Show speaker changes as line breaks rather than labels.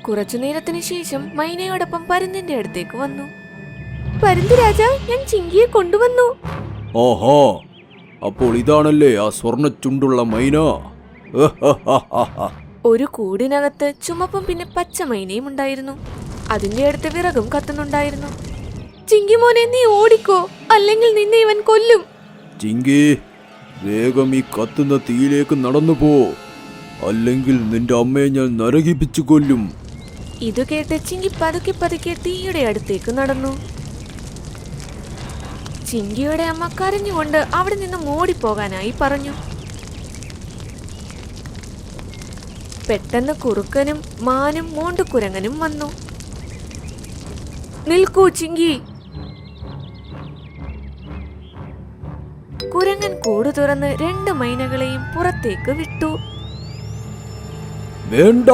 കുറച്ചു നേരത്തിന് ശേഷം മൈനയോടൊപ്പം പരുന്തിന്റെ അടുത്തേക്ക് വന്നു. പരുന്ത് രാജ, ഞാൻ ചിങ്കിയെ കൊണ്ടുവന്നു.
ഓഹോ, അപ്പോൾ ഇതാണല്ലേ ആ സ്വർണ്ണ ചുണ്ടുള്ള മൈന.
ഒരു കൂടിനകത്ത് ചുമപ്പും പിന്നെ പച്ച മൈനയും ഉണ്ടായിരുന്നു. അതിന്റെ അടുത്ത് വിറകും കത്തുന്നുണ്ടായിരുന്നു. ചിങ്കി മോനെ, നീ ഓടിക്കോ, അല്ലെങ്കിൽ നിന്നെ ഇവൻ കൊല്ലും.
ചിങ്കി, വേഗം ഈ കത്തുന്ന തീയിലേക്ക് നടന്നു പോ, അല്ലെങ്കിൽ നിന്റെ അമ്മയെ ഞാൻ നരകിപ്പിച്ചു കൊല്ലും.
ഇത് കേട്ട് ചിങ്കി പതുക്കെ പതുക്കെ തീയുടെ അടുത്തേക്ക് നടന്നു. ചിങ്കിയുടെ അമ്മ കരഞ്ഞുകൊണ്ട് അവിടെ നിന്നും ഓടിപ്പോകാനായി പറഞ്ഞു. പെട്ടെന്ന് കുറുക്കനും മാനും മോണ്ടുകുരങ്ങനും വന്നു. നിൽക്കൂ ചിങ്കി. കുരങ്ങൻ കൂട് തുറന്ന് 2 മൈനകളെയും പുറത്തേക്ക് വിട്ടു.
വേണ്ട,